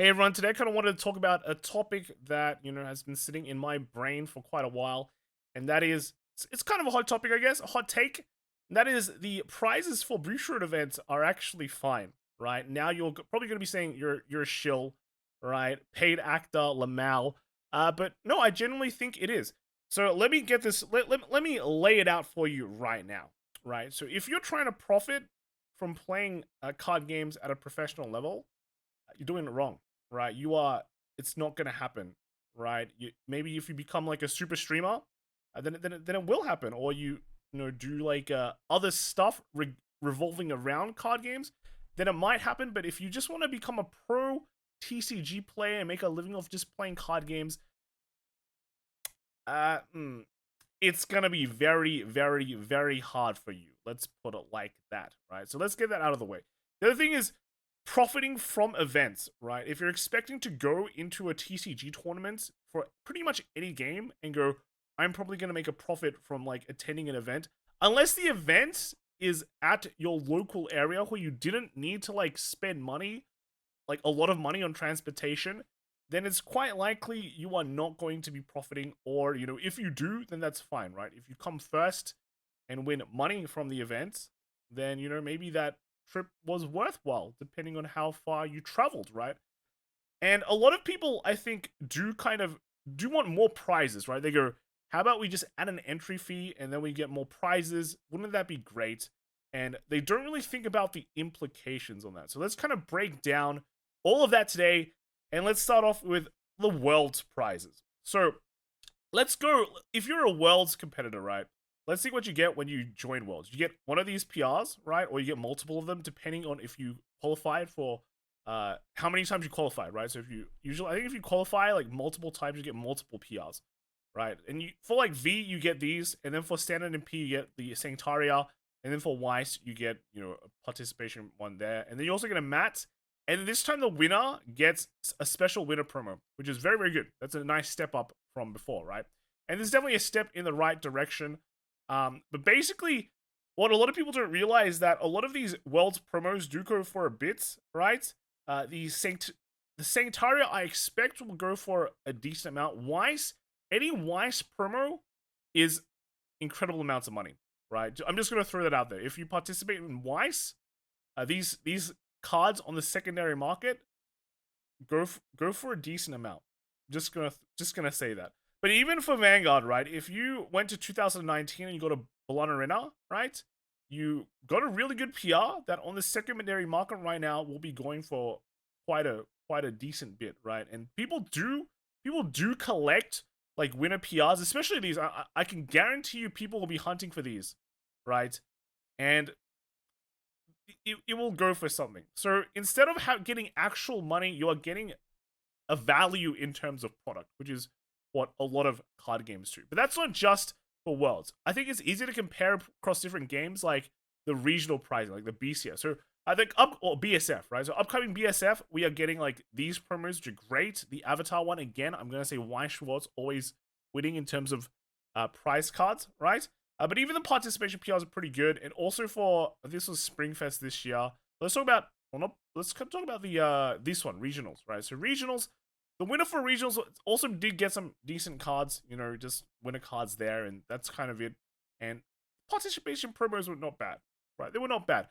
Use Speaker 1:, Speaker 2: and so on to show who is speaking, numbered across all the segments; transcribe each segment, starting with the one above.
Speaker 1: Hey everyone, today I kind of wanted to talk about a topic that, has been sitting in my brain for quite a while. And that is, it's kind of a hot topic, I guess, a hot take. And that is the prizes for Bushiroad events are actually fine, right? Now you're probably going to be saying you're a shill, right? Paid actor, Lamau. But no, I genuinely think it is. So let me get this, let me lay it out for you right now, right? So if you're trying to profit from playing card games at a professional level, you're doing it wrong, right? It's not gonna happen, right? Maybe if you become like a super streamer, then it will happen, or do like other stuff revolving around card games, then it might happen. But if you just want to become a pro TCG player and make a living off just playing card games, uh, mm, it's gonna be very, very, very hard for you. Let's put it like that, right? So let's get that out of the way. The other thing is profiting from events, right? If you're expecting to go into a TCG tournament for pretty much any game and go, I'm probably gonna make a profit from like attending an event, unless the event is at your local area where you didn't need to like spend money, like a lot of money on transportation, then it's quite likely you are not going to be profiting. Or, if you do, then that's fine, right? If you come first and win money from the event, then, maybe that trip was worthwhile, depending on how far you traveled, right? And a lot of people, I think, do want more prizes, right? They go, how about we just add an entry fee and then we get more prizes? Wouldn't that be great? And they don't really think about the implications on that. So let's kind of break down all of that today. And let's start off with the world's prizes. So let's go. If you're a world's competitor, right? Let's see what you get when you join worlds. You get one of these PRs, right? Or you get multiple of them, depending on if you qualified for how many times you qualified, right? So if you usually, I think if you qualify like multiple times, you get multiple PRs, right? And for like V, you get these, and then for standard and P, you get the Sanctaria, and then for Weiss, you get a participation one there, and then you also get a mat. And this time the winner gets a special winner promo, which is very, very good. That's a nice step up from before, right? And this is definitely a step in the right direction. But basically, what a lot of people don't realize is that a lot of these world's promos do go for a bit, right? The Sanctaria I expect will go for a decent amount. Any Weiss promo is incredible amounts of money, right? I'm just gonna throw that out there. If you participate in Weiss, these cards on the secondary market go for a decent amount. Just gonna say that. But even for Vanguard, right? If you went to 2019 and you got a Bolon Arena, right? You got a really good PR that on the secondary market right now will be going for quite a decent bit, right? And people do collect like winner PRs, especially these. I can guarantee you people will be hunting for these, right? And it will go for something. So instead of getting actual money, you are getting a value in terms of product, which is what a lot of card games do. But that's not just for Worlds. I think it's easy to compare across different games, like the regional pricing, like the BCF. So I think or BSF, right? So upcoming BSF, we are getting like these promos, which are great. The Avatar one, again, I'm gonna say why Schwartz always winning in terms of prize cards, right? But even the participation PRs are pretty good. And also for this was Springfest this year. Let's talk about let's talk about the this one, regionals, right? So regionals, the winner for regionals also did get some decent cards, just winner cards there, and that's kind of it. And participation promos were not bad, right? They were not bad.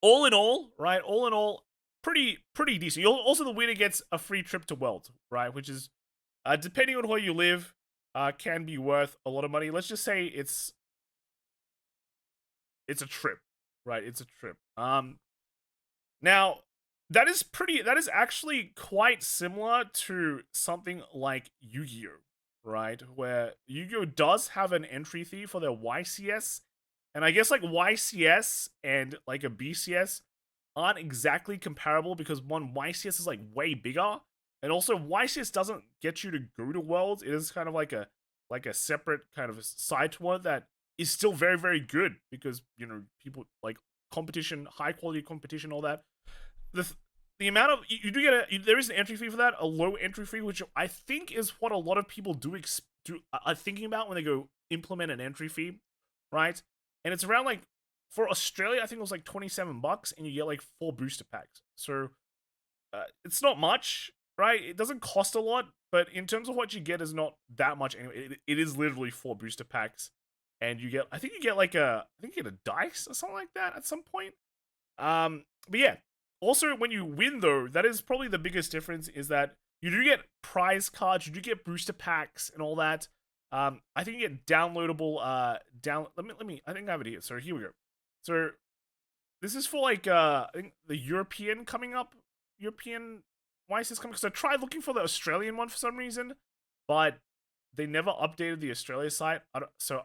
Speaker 1: All in all, right? All in all, pretty decent. Also, the winner gets a free trip to World, right? Which is, depending on where you live, can be worth a lot of money. Let's just say it's a trip, right? It's a trip. Now that is actually quite similar to something like Yu-Gi-Oh, right? Where Yu-Gi-Oh does have an entry fee for their YCS, and I guess like YCS and like a BCS aren't exactly comparable because one YCS is like way bigger, and also YCS doesn't get you to go to Worlds. It is kind of like a separate kind of side to one that is still very, very good because people like competition, high quality competition, all that. The amount of you do get there is an entry fee for that, a low entry fee, which I think is what a lot of people are thinking about when they go implement an entry fee, right? And it's around like for Australia, I think it was like $27, and you get like 4 booster packs. So it's not much, right? It doesn't cost a lot, but in terms of what you get is not that much. Anyway. It is literally 4 booster packs, and you get, I think you get like I think you get a dice or something like that at some point. But yeah, also when you win though, that is probably the biggest difference, is that you do get prize cards, you do get booster packs and all that. I think you get downloadable let me I think I have it here. So here we go. So this is for like I think the European coming up. European, why is this coming? Because I tried looking for the Australian one for some reason, but they never updated the Australia site. So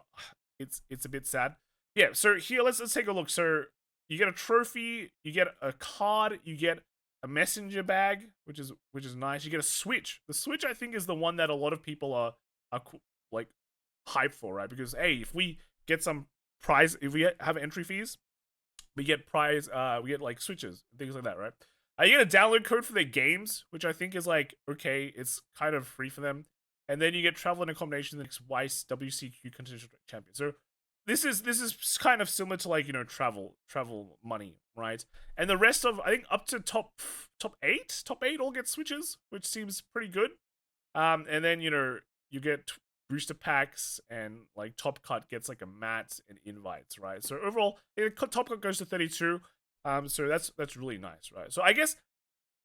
Speaker 1: it's a bit sad. Yeah, so here let's take a look. So you get a trophy, you get a card, you get a messenger bag, which is nice. You get a Switch. The Switch, I think, is the one that a lot of people are like hyped for, right? Because hey, if we get some prize, if we have entry fees, we get we get like Switches and things like that, right? You get a download code for their games, which I think is like, okay, it's kind of free for them. And then you get travel and accommodation next Weiss WCQ Continental Champion. So this is kind of similar to, like, you know, travel money, right? And the rest of, I think, up to top 8 all get Switches, which seems pretty good. And then, you know, you get booster packs, and like Top Cut gets like a mat and invites, right? So overall, Top Cut goes to 32. So that's really nice, right? So I guess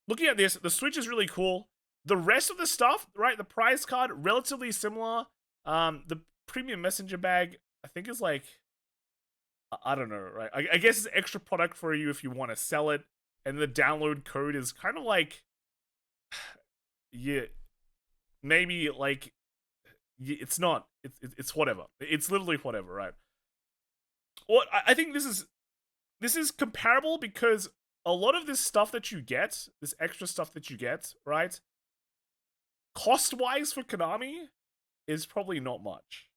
Speaker 1: looking at this, the Switch is really cool. The rest of the stuff, right? The prize card, relatively similar. The premium messenger bag, I think, is like, I don't know, right? I guess it's extra product for you if you want to sell it. And the download code is kind of like, yeah, maybe like, it's not, it's whatever. It's literally whatever, right? What I think this is comparable, because a lot of this stuff that you get, this extra stuff that you get, right, cost-wise for Konami is probably not much.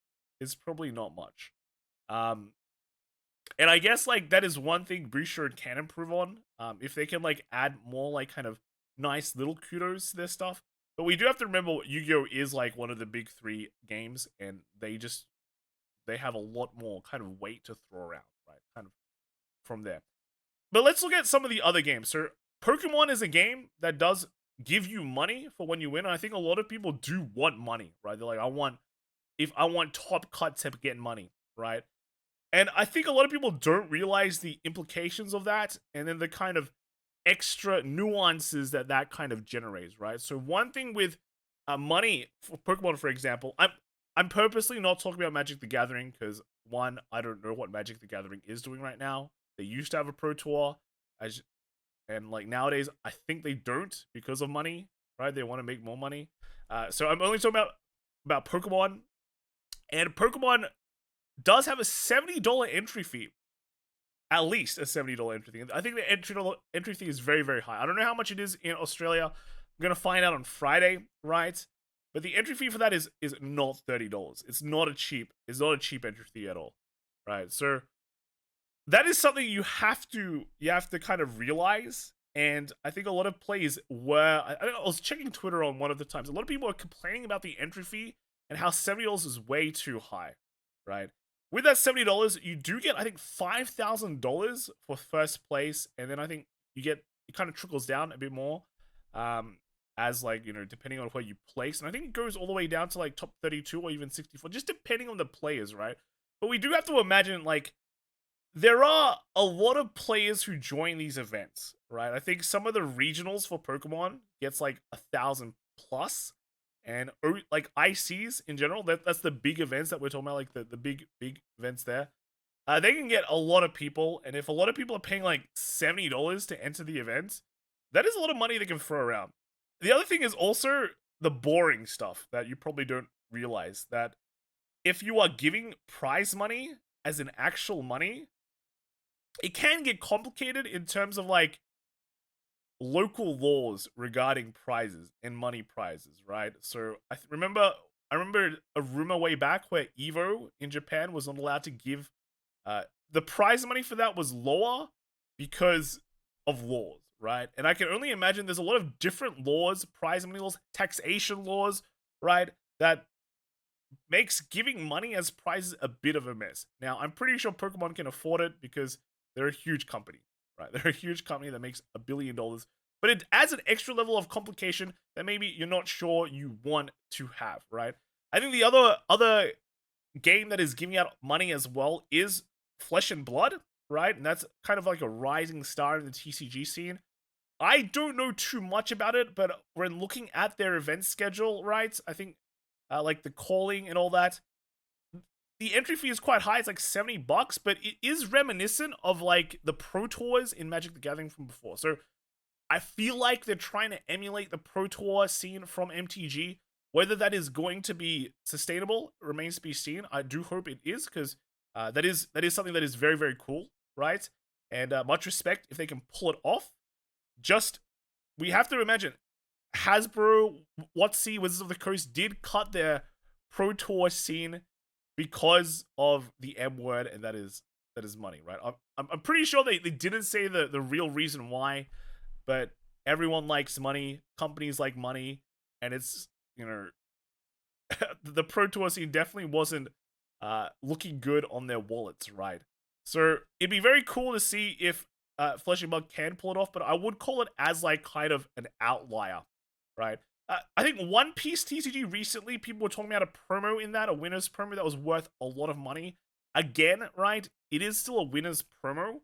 Speaker 1: And I guess, like, that is one thing Bouchard can improve on. If they can, like, add more, like, kind of nice little kudos to their stuff. But we do have to remember Yu-Gi-Oh! Is, like, one of the big 3 games, and they have a lot more kind of weight to throw around, right? Kind of from there. But let's look at some of the other games. So Pokemon is a game that does give you money for when you win. And I think a lot of people do want money, right? They're like, if I want Top Cut to get money, right? And I think a lot of people don't realize the implications of that, and then the kind of extra nuances that kind of generates, right? So one thing with money for Pokemon, for example, I'm purposely not talking about Magic the Gathering, because one, I don't know what Magic the Gathering is doing right now. They used to have a Pro Tour, and like nowadays, I think they don't, because of money, right? They want to make more money. So I'm only talking about Pokemon, and Pokemon does have a $70 entry fee. At least a $70 entry fee. I think the entry fee is very, very high. I don't know how much it is in Australia. I'm gonna find out on Friday, right? But the entry fee for that is not $30. It's not a cheap entry fee at all, right? So that is something you have to kind of realize. And I think a lot of players were. I was checking Twitter on one of the times. A lot of people are complaining about the entry fee and how $70 is way too high, right? With that $70, you do get, I think, $5,000 for first place, and then I think it kind of trickles down a bit more, as, like, you know, depending on where you place, and I think it goes all the way down to like top 32 or even 64, just depending on the players, right? But we do have to imagine, like, there are a lot of players who join these events, right? I think some of the regionals for Pokemon gets like 1,000 plus. And like ICs in general, that's the big events that we're talking about, like the big events there. They can get a lot of people, and if a lot of people are paying like $70 to enter the event, that is a lot of money they can throw around. The other thing is also the boring stuff that you probably don't realize, that if you are giving prize money as an actual money, it can get complicated in terms of like local laws regarding prizes and money prizes, right? So I remember a rumor way back where Evo in Japan was not allowed to give the prize money for that was lower because of laws, right? And I can only imagine there's a lot of different laws, prize money laws, taxation laws, right, that makes giving money as prizes a bit of a mess. Now, I'm pretty sure Pokemon can afford it because they're a huge company, right? They're a huge company that makes $1 billion. but it adds an extra level of complication that maybe you're not sure you want to have, right? I think the other game that is giving out money as well is Flesh and Blood, right? And that's kind of like a rising star in the TCG scene. I don't know too much about it, but when looking at their event schedule, right, I think like the calling and all that, the entry fee is quite high. It's like $70, but it is reminiscent of like the Pro Tours in Magic the Gathering from before. So I feel like they're trying to emulate the Pro Tour scene from MTG. Whether that is going to be sustainable remains to be seen. I do hope it is, because that is something that is very, very cool, right? And much respect if they can pull it off. Just, we have to imagine, Hasbro, WotC, Wizards of the Coast did cut their Pro Tour scene because of the M word, and that is money, right? I'm pretty sure they didn't say the real reason why, but everyone likes money, companies like money, and it's, the Pro Tour scene definitely wasn't looking good on their wallets, right? So it'd be very cool to see if Flesh and Blood can pull it off, but I would call it as like kind of an outlier, right? I think One Piece TCG recently, people were talking about a promo in that, a winner's promo that was worth a lot of money. Again, right, it is still a winner's promo,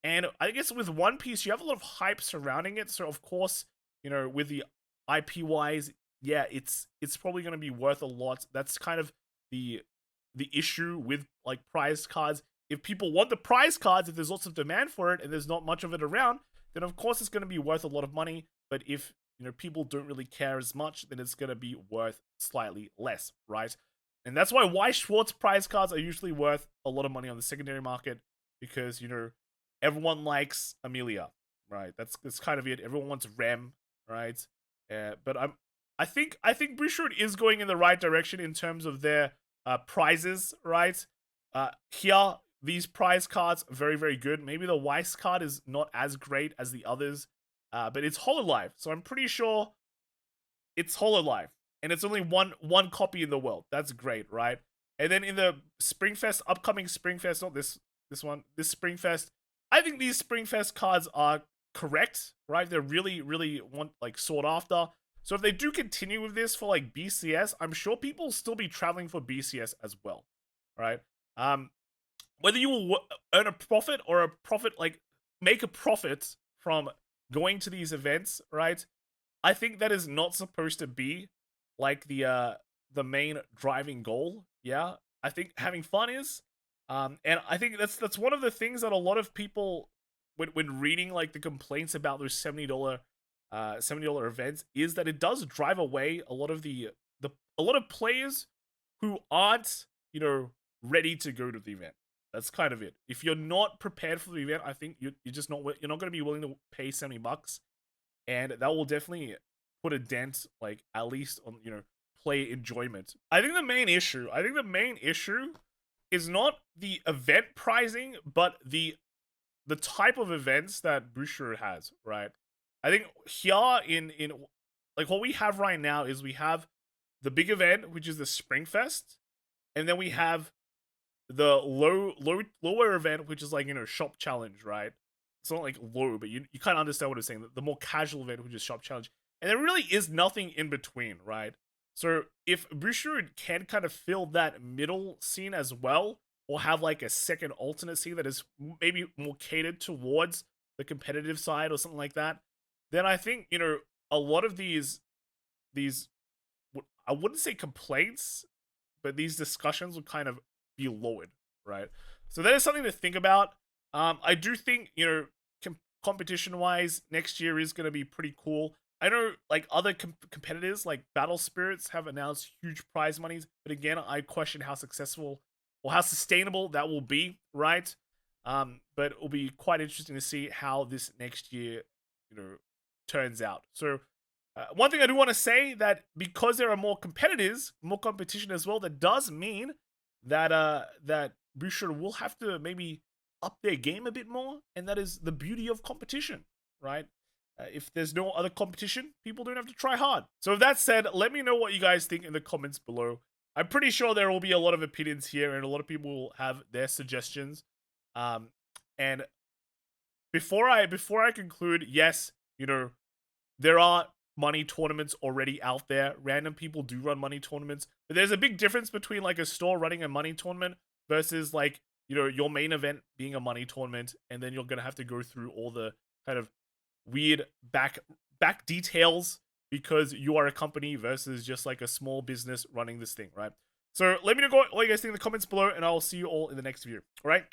Speaker 1: and I guess with One Piece, you have a lot of hype surrounding it, so of course, with the IP-wise, yeah, it's probably going to be worth a lot. That's kind of the issue with like prize cards. If people want the prize cards, if there's lots of demand for it and there's not much of it around, then of course it's going to be worth a lot of money. But if people don't really care as much, then it's going to be worth slightly less, right? And that's why Schwartz prize cards are usually worth a lot of money on the secondary market, because everyone likes Amelia, right? That's kind of it. Everyone wants Rem, right? But I think Bouchard is going in the right direction in terms of their prizes, right? Here, these prize cards are very, very good. Maybe the Weiss card is not as great as the others, but it's Hololive, so I'm pretty sure it's Hololive, and it's only one copy in the world. That's great, right? And then in the Springfest, upcoming Springfest, not this Springfest, I think these Springfest cards are correct, right? They're really, really sought after. So if they do continue with this for like BCS, I'm sure people will still be traveling for BCS as well, right? Whether you will earn a profit or make a profit from going to these events, right? I think that is not supposed to be like the main driving goal. Yeah, I think having fun is, and I think that's one of the things that a lot of people, when reading like the complaints about those $70 events, is that it does drive away a lot of a lot of players who aren't ready to go to the event. That's kind of it. If you're not prepared for the event, I think you're not going to be willing to pay $70, and that will definitely put a dent, like at least on play enjoyment. I think the main issue is not the event pricing, but the type of events that Boucher has, right? I think here in like what we have right now is we have the big event, which is the Springfest, and then we have the lower event, which is like shop challenge, right? It's not like low, but you kind of understand what I'm saying. The more casual event, which is shop challenge, and there really is nothing in between, right? So if Boucher can kind of fill that middle scene as well, or have like a second alternate scene that is maybe more catered towards the competitive side or something like that, then I think a lot of these I wouldn't say complaints, but these discussions would kind of be lowered, right? So that is something to think about. I do think competition wise, next year is going to be pretty cool. I know like other competitors like Battle Spirits have announced huge prize monies, but again, I question how successful or how sustainable that will be, right? But it will be quite interesting to see how this next year turns out. So one thing I do want to say, that because there are more competitors, more competition as well, that does mean that that Boucher will have to maybe up their game a bit more, and that is the beauty of competition, right? If there's no other competition, people don't have to try hard. So with that said, let me know what you guys think in the comments below. I'm pretty sure there will be a lot of opinions here, and a lot of people will have their suggestions. And before I conclude, yes, there are money tournaments already out there. Random people do run money tournaments, but there's a big difference between like a store running a money tournament versus like, you know, your main event being a money tournament, and then you're gonna have to go through all the kind of weird back details because you are a company versus just like a small business running this thing, right? So let me know what you guys think in the comments below, and I'll see you all in the next video. All right,